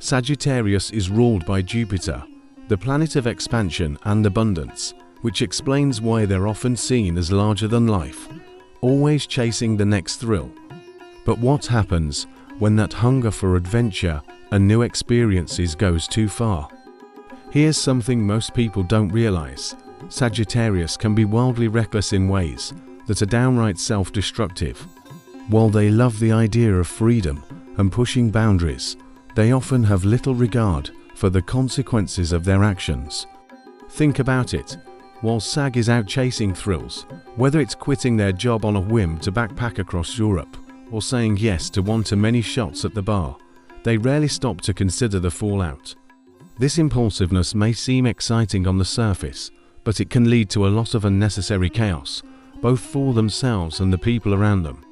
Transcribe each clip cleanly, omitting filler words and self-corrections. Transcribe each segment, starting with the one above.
Sagittarius is ruled by Jupiter, the planet of expansion and abundance, which explains why they're often seen as larger than life, always chasing the next thrill. But what happens when that hunger for adventure and new experiences goes too far? Here's something most people don't realize. Sagittarius can be wildly reckless in ways that are downright self-destructive. While they love the idea of freedom and pushing boundaries, they often have little regard for the consequences of their actions. Think about it. While Sag is out chasing thrills, whether it's quitting their job on a whim to backpack across Europe or saying yes to one-to-many shots at the bar, they rarely stop to consider the fallout. This impulsiveness may seem exciting on the surface, but it can lead to a lot of unnecessary chaos, both for themselves and the people around them.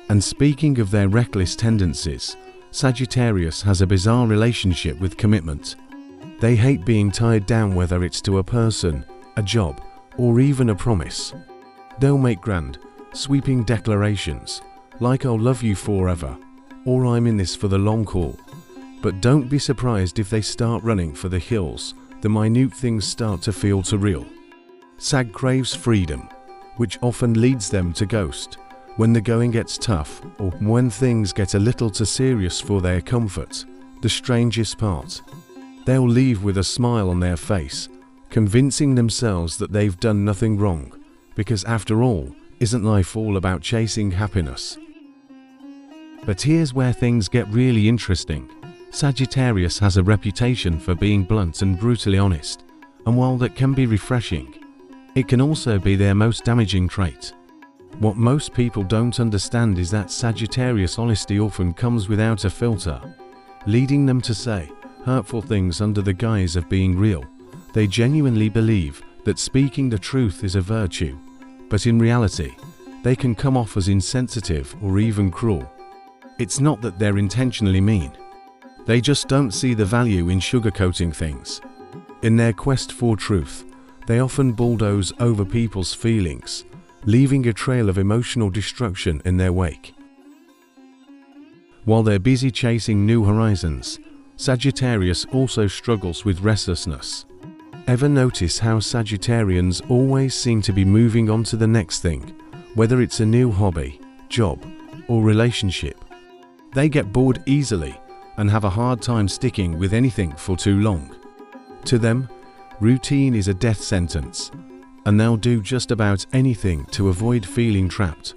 And speaking of their reckless tendencies, Sagittarius has a bizarre relationship with commitment. They hate being tied down, whether it's to a person, a job, or even a promise. They'll make grand, sweeping declarations, like "I'll love you forever," or "I'm in this for the long haul." But don't be surprised if they start running for the hills the minute things start to feel too real. Sag craves freedom, which often leads them to ghost when the going gets tough or when things get a little too serious for their comfort. The strangest part, they'll leave with a smile on their face, convincing themselves that they've done nothing wrong, because after all, isn't life all about chasing happiness? But here's where things get really interesting. Sagittarius has a reputation for being blunt and brutally honest, and while that can be refreshing, it can also be their most damaging trait. What most people don't understand is that Sagittarius honesty often comes without a filter, leading them to say hurtful things under the guise of being real. They genuinely believe that speaking the truth is a virtue, but in reality, they can come off as insensitive or even cruel. It's not that they're intentionally mean. They just don't see the value in sugarcoating things. In their quest for truth, they often bulldoze over people's feelings, leaving a trail of emotional destruction in their wake. While they're busy chasing new horizons, Sagittarius also struggles with restlessness. Ever notice how Sagittarians always seem to be moving on to the next thing, whether it's a new hobby, job, or relationship? They get bored easily and have a hard time sticking with anything for too long. To them, routine is a death sentence, and they'll do just about anything to avoid feeling trapped.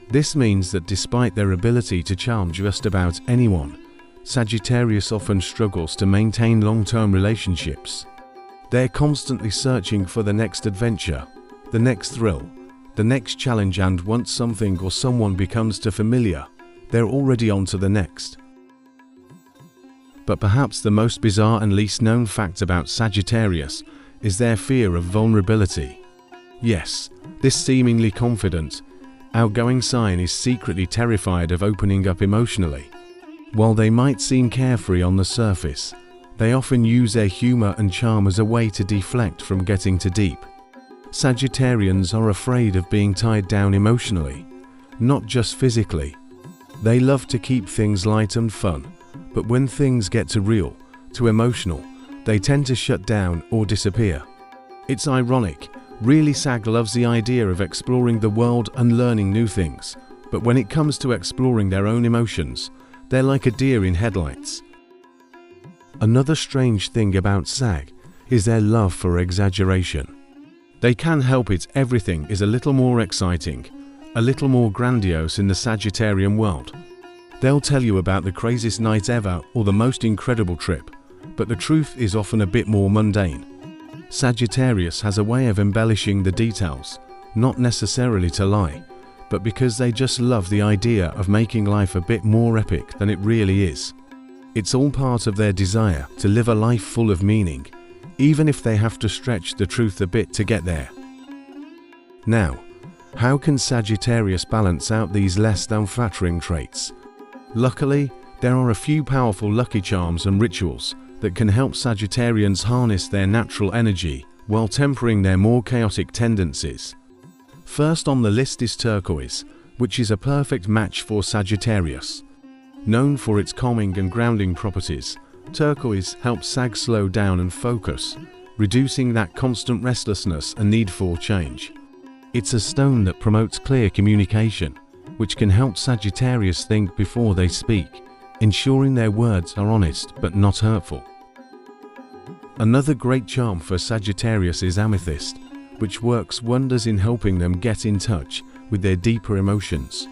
This means that despite their ability to charm just about anyone, Sagittarius often struggles to maintain long-term relationships. They're constantly searching for the next adventure, the next thrill, the next challenge, and once something or someone becomes too familiar, they're already on to the next. But perhaps the most bizarre and least known fact about Sagittarius is their fear of vulnerability. Yes, this seemingly confident, outgoing sign is secretly terrified of opening up emotionally. While they might seem carefree on the surface, they often use their humor and charm as a way to deflect from getting too deep. Sagittarians are afraid of being tied down emotionally, not just physically. They love to keep things light and fun, but when things get too real, too emotional, they tend to shut down or disappear. It's ironic, really. Sag loves the idea of exploring the world and learning new things, but when it comes to exploring their own emotions, they're like a deer in headlights. Another strange thing about Sag is their love for exaggeration. They can't help it, everything is a little more exciting, a little more grandiose in the Sagittarian world. They'll tell you about the craziest night ever or the most incredible trip, but the truth is often a bit more mundane. Sagittarius has a way of embellishing the details, not necessarily to lie, but because they just love the idea of making life a bit more epic than it really is. It's all part of their desire to live a life full of meaning, even if they have to stretch the truth a bit to get there. Now, how can Sagittarius balance out these less than flattering traits? Luckily, there are a few powerful lucky charms and rituals that can help Sagittarians harness their natural energy while tempering their more chaotic tendencies. First on the list is turquoise, which is a perfect match for Sagittarius. Known for its calming and grounding properties, turquoise helps Sag slow down and focus, reducing that constant restlessness and need for change. It's a stone that promotes clear communication, which can help Sagittarius think before they speak, ensuring their words are honest but not hurtful. Another great charm for Sagittarius is amethyst, which works wonders in helping them get in touch with their deeper emotions.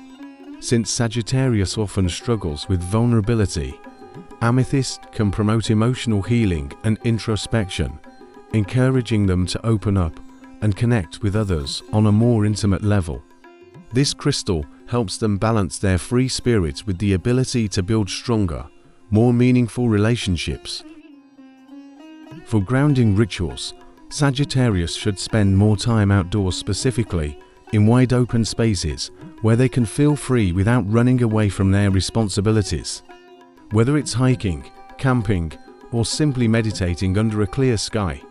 Since Sagittarius often struggles with vulnerability, amethyst can promote emotional healing and introspection, encouraging them to open up and connect with others on a more intimate level. This crystal helps them balance their free spirit with the ability to build stronger, more meaningful relationships. For grounding rituals, Sagittarius should spend more time outdoors, specifically in wide open spaces where they can feel free without running away from their responsibilities. Whether it's hiking, camping, or simply meditating under a clear sky,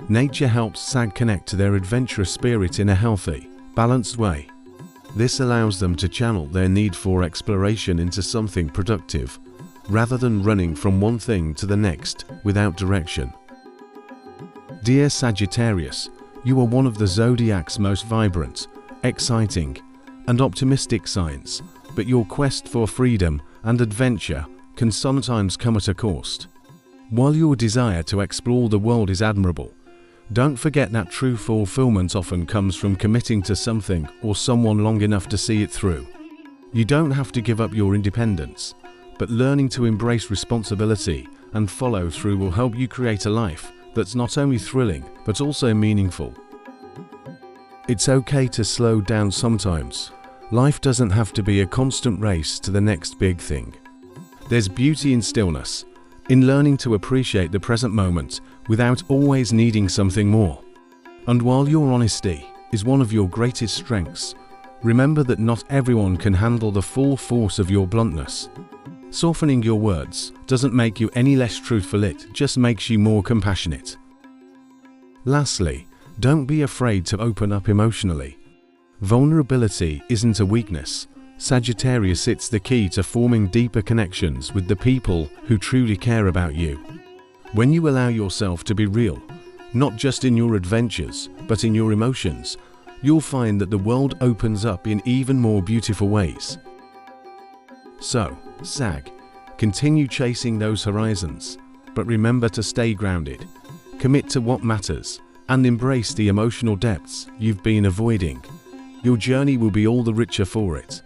nature helps Sag connect to their adventurous spirit in a healthy, balanced way. This allows them to channel their need for exploration into something productive, rather than running from one thing to the next without direction. Dear Sagittarius, you are one of the zodiac's most vibrant, exciting, and optimistic signs, but your quest for freedom and adventure can sometimes come at a cost. While your desire to explore the world is admirable, don't forget that true fulfillment often comes from committing to something or someone long enough to see it through. You don't have to give up your independence, but learning to embrace responsibility and follow through will help you create a life that's not only thrilling but also meaningful. It's okay to slow down sometimes. Life doesn't have to be a constant race to the next big thing. There's beauty in stillness, in learning to appreciate the present moment without always needing something more. And while your honesty is one of your greatest strengths, remember that not everyone can handle the full force of your bluntness. Softening your words doesn't make you any less truthful, it just makes you more compassionate. Lastly, don't be afraid to open up emotionally. Vulnerability isn't a weakness. Sagittarius, it's the key to forming deeper connections with the people who truly care about you. When you allow yourself to be real, not just in your adventures, but in your emotions, you'll find that the world opens up in even more beautiful ways. So, Sag, continue chasing those horizons, but remember to stay grounded, commit to what matters, and embrace the emotional depths you've been avoiding. Your journey will be all the richer for it.